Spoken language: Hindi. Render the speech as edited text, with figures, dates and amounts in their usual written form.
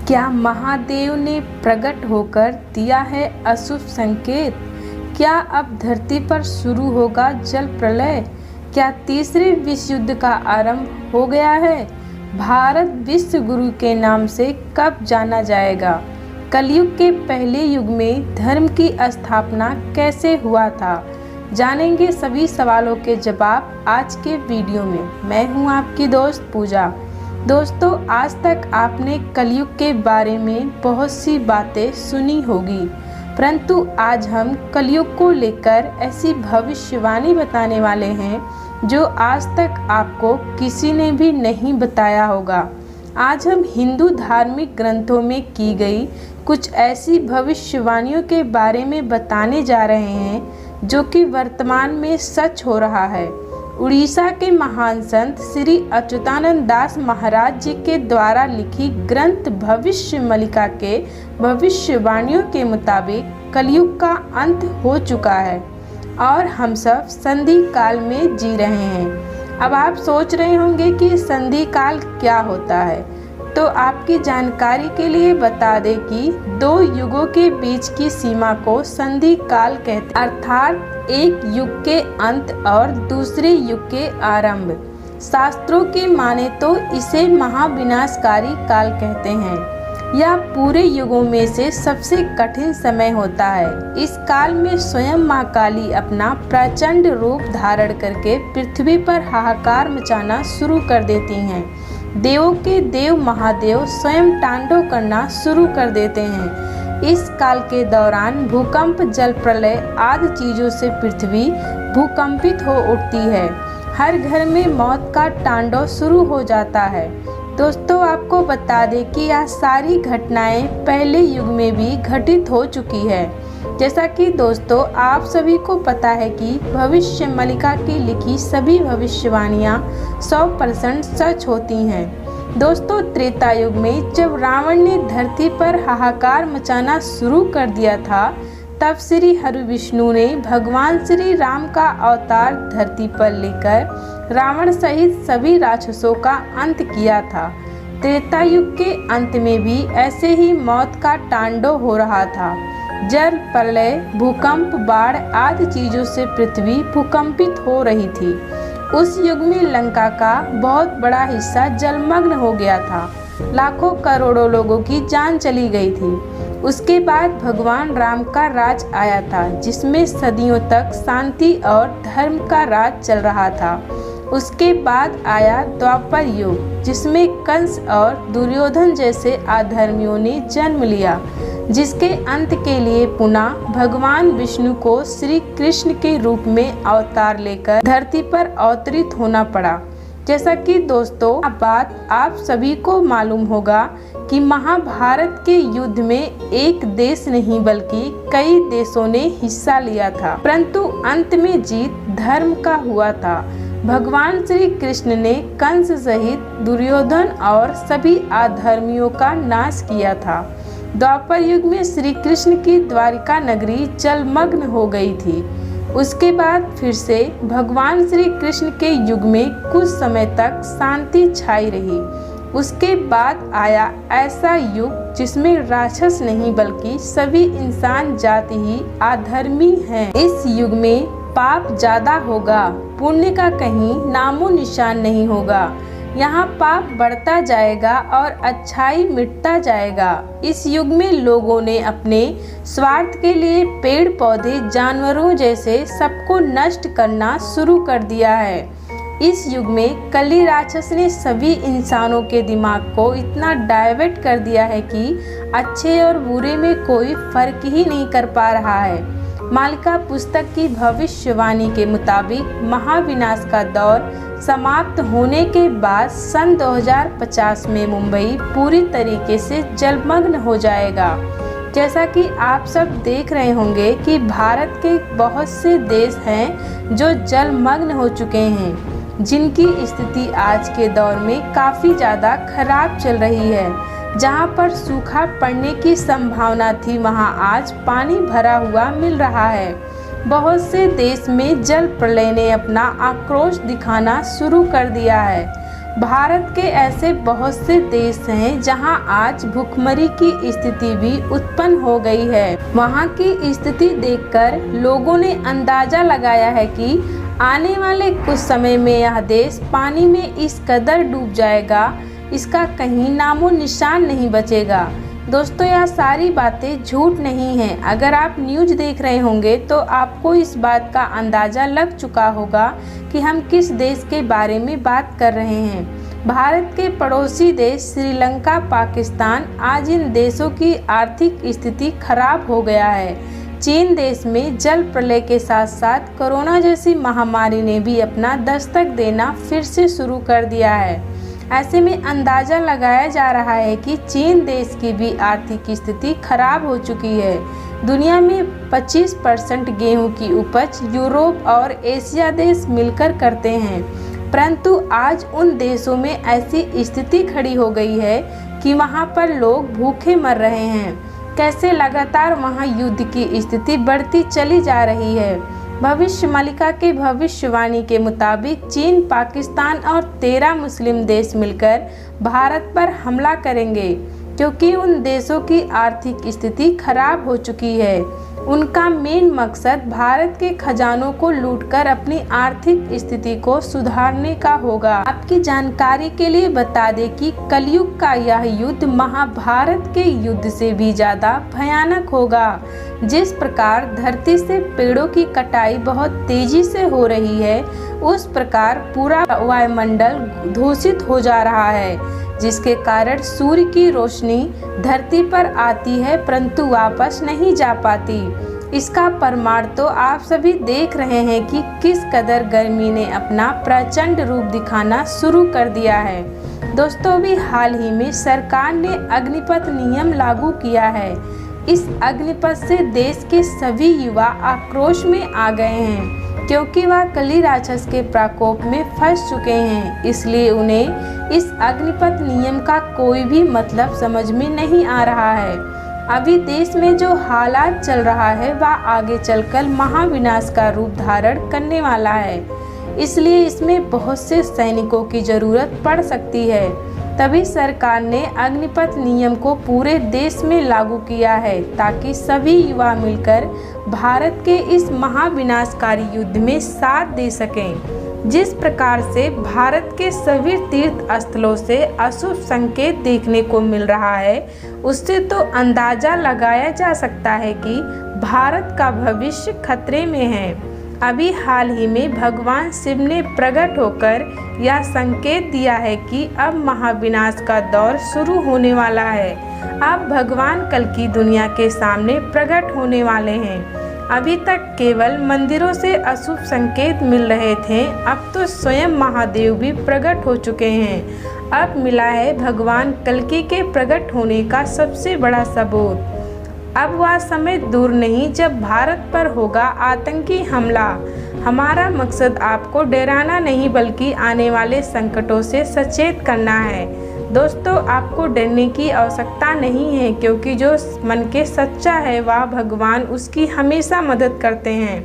क्या महादेव ने प्रकट होकर दिया है अशुभ संकेत? क्या अब धरती पर शुरू होगा जल प्रलय? क्या तीसरे विश्व युद्ध का आरंभ हो गया है? भारत विश्व गुरु के नाम से कब जाना जाएगा? कलयुग के पहले युग में धर्म की स्थापना कैसे हुआ था? जानेंगे सभी सवालों के जवाब आज के वीडियो में। मैं हूं आपकी दोस्त पूजा। दोस्तों, आज तक आपने कलयुग के बारे में बहुत सी बातें सुनी होगी, परंतु आज हम कलयुग को लेकर ऐसी भविष्यवाणी बताने वाले हैं जो आज तक आपको किसी ने भी नहीं बताया होगा। आज हम हिंदू धार्मिक ग्रंथों में की गई कुछ ऐसी भविष्यवाणियों के बारे में बताने जा रहे हैं जो कि वर्तमान में सच हो रहा है। उड़ीसा के महान संत श्री अच्युतानंद दास महाराज जी के द्वारा लिखी ग्रंथ भविष्य मलिका के भविष्यवाणियों के मुताबिक कलयुग का अंत हो चुका है और हम सब संधि काल में जी रहे हैं। अब आप सोच रहे होंगे कि संधि काल क्या होता है, तो आपकी जानकारी के लिए बता दें कि दो युगों के बीच की सीमा को संधि काल कहते हैं, अर्थात एक युग के अंत और दूसरे युग के आरंभ। शास्त्रों के माने तो इसे महाविनाशकारी काल कहते हैं। यह पूरे युगों में से सबसे कठिन समय होता है। इस काल में स्वयं माँ काली अपना प्रचंड रूप धारण करके पृथ्वी पर हाहाकार मचाना शुरू कर देती हैं। देवों के देव महादेव स्वयं तांडव करना शुरू कर देते हैं। इस काल के दौरान भूकंप, जल प्रलय आदि चीजों से पृथ्वी भूकंपित हो उठती है। हर घर में मौत का तांडव शुरू हो जाता है। दोस्तों, आपको बता दें कि यह सारी घटनाएं पहले युग में भी घटित हो चुकी है। जैसा कि दोस्तों आप सभी को पता है कि भविष्य मलिका की लिखी सभी भविष्यवाणियां 100% सच होती हैं। दोस्तों, त्रेता युग में जब रावण ने धरती पर हाहाकार मचाना शुरू कर दिया था, तब श्री हरि विष्णु ने भगवान श्री राम का अवतार धरती पर लेकर रावण सहित सभी राक्षसों का अंत किया था। त्रेता युग के अंत में भी ऐसे ही मौत का तांडव हो रहा था। जल प्रलय, भूकंप, बाढ़ आदि चीजों से पृथ्वी भूकंपित हो रही थी। उस युग में लंका का बहुत बड़ा हिस्सा जलमग्न हो गया था। लाखों करोड़ों लोगों की जान चली गई थी। उसके बाद भगवान राम का राज आया था, जिसमें सदियों तक शांति और धर्म का राज चल रहा था। उसके बाद आया द्वापर युग, जिसमें कंस और दुर्योधन जैसे अधर्मियों ने जन्म लिया, जिसके अंत के लिए पुनः भगवान विष्णु को श्री कृष्ण के रूप में अवतार लेकर धरती पर अवतरित होना पड़ा। जैसा कि दोस्तों बात आप सभी को मालूम होगा कि महाभारत के युद्ध में एक देश नहीं बल्कि कई देशों ने हिस्सा लिया था, परंतु अंत में जीत धर्म का हुआ था। भगवान श्री कृष्ण ने कंस सहित दुर्योधन और सभी अधर्मियों का नाश किया था। द्वापर युग में श्री कृष्ण की द्वारिका नगरी जलमग्न हो गई थी। उसके बाद फिर से भगवान श्री कृष्ण के युग में कुछ समय तक शांति छाई रही। उसके बाद आया ऐसा युग जिसमें राक्षस नहीं बल्कि सभी इंसान जाति ही अधर्मी हैं। इस युग में पाप ज्यादा होगा, पुण्य का कहीं नामो निशान नहीं होगा। यहाँ पाप बढ़ता जाएगा और अच्छाई मिटता जाएगा। इस युग में लोगों ने अपने स्वार्थ के लिए पेड़ पौधे, जानवरों जैसे सबको नष्ट करना शुरू कर दिया है। इस युग में कली राक्षस ने सभी इंसानों के दिमाग को इतना डाइवर्ट कर दिया है कि अच्छे और बुरे में कोई फर्क ही नहीं कर पा रहा है। मालिका पुस्तक की भविष्यवाणी के मुताबिक महाविनाश का दौर समाप्त होने के बाद सन 2050 में मुंबई पूरी तरीके से जलमग्न हो जाएगा। जैसा कि आप सब देख रहे होंगे कि भारत के बहुत से देश हैं जो जलमग्न हो चुके हैं, जिनकी स्थिति आज के दौर में काफ़ी ज़्यादा खराब चल रही है। जहां पर सूखा पड़ने की संभावना थी, वहां आज पानी भरा हुआ मिल रहा है। बहुत से देश में जल प्रलय ने अपना आक्रोश दिखाना शुरू कर दिया है। भारत के ऐसे बहुत से देश हैं जहां आज भूखमरी की स्थिति भी उत्पन्न हो गई है। वहां की स्थिति देखकर लोगों ने अंदाजा लगाया है कि आने वाले कुछ समय में यह देश पानी में इस कदर डूब जाएगा, इसका कहीं नामो निशान नहीं बचेगा। दोस्तों, यह सारी बातें झूठ नहीं हैं। अगर आप न्यूज़ देख रहे होंगे तो आपको इस बात का अंदाज़ा लग चुका होगा कि हम किस देश के बारे में बात कर रहे हैं। भारत के पड़ोसी देश श्रीलंका, पाकिस्तान, आज इन देशों की आर्थिक स्थिति खराब हो गया है। चीन देश में जल प्रलय के साथ साथ कोरोना जैसी महामारी ने भी अपना दस्तक देना फिर से शुरू कर दिया है। ऐसे में अंदाज़ा लगाया जा रहा है कि चीन देश की भी आर्थिक स्थिति खराब हो चुकी है। दुनिया में 25% गेहूं की उपज यूरोप और एशिया देश मिलकर करते हैं, परंतु आज उन देशों में ऐसी स्थिति खड़ी हो गई है कि वहां पर लोग भूखे मर रहे हैं। कैसे लगातार वहां युद्ध की स्थिति बढ़ती चली जा रही है। भविष्य मालिका के भविष्यवाणी के मुताबिक चीन, पाकिस्तान और 13 मुस्लिम देश मिलकर भारत पर हमला करेंगे, क्योंकि उन देशों की आर्थिक स्थिति खराब हो चुकी है। उनका मेन मकसद भारत के खजानों को लूटकर अपनी आर्थिक स्थिति को सुधारने का होगा। आपकी जानकारी के लिए बता दें कि कलयुग का यह युद्ध महाभारत के युद्ध से भी ज़्यादा भयानक होगा। जिस प्रकार धरती से पेड़ों की कटाई बहुत तेजी से हो रही है, उस प्रकार पूरा वायुमंडल दूषित हो जा रहा है, जिसके कारण सूर्य की रोशनी धरती पर आती है परंतु वापस नहीं जा पाती। इसका प्रमाण तो आप सभी देख रहे हैं कि किस कदर गर्मी ने अपना प्रचंड रूप दिखाना शुरू कर दिया है। दोस्तों, अभी हाल ही में सरकार ने अग्निपथ नियम लागू किया है। इस अग्निपथ से देश के सभी युवा आक्रोश में आ गए हैं, क्योंकि वह कली राक्षस के प्रकोप में फंस चुके हैं। इसलिए उन्हें इस अग्निपथ नियम का कोई भी मतलब समझ में नहीं आ रहा है। अभी देश में जो हालात चल रहा है वह आगे चलकर महाविनाश का रूप धारण करने वाला है। इसलिए इसमें बहुत से सैनिकों की जरूरत पड़ सकती है। तभी सरकार ने अग्निपथ नियम को पूरे देश में लागू किया है, ताकि सभी युवा मिलकर भारत के इस महाविनाशकारी युद्ध में साथ दे सकें। जिस प्रकार से भारत के सभी तीर्थ स्थलों से अशुभ संकेत देखने को मिल रहा है, उससे तो अंदाजा लगाया जा सकता है कि भारत का भविष्य खतरे में है। अभी हाल ही में भगवान शिव ने प्रकट होकर यह संकेत दिया है कि अब महाविनाश का दौर शुरू होने वाला है। अब भगवान कल की दुनिया के सामने प्रकट होने वाले हैं। अभी तक केवल मंदिरों से अशुभ संकेत मिल रहे थे, अब तो स्वयं महादेव भी प्रकट हो चुके हैं। अब मिला है भगवान कल्कि के प्रकट होने का सबसे बड़ा सबूत। अब वह समय दूर नहीं जब भारत पर होगा आतंकी हमला। हमारा मकसद आपको डराना नहीं बल्कि आने वाले संकटों से सचेत करना है। दोस्तों, आपको डरने की आवश्यकता नहीं है, क्योंकि जो मन के सच्चा है वह भगवान उसकी हमेशा मदद करते हैं।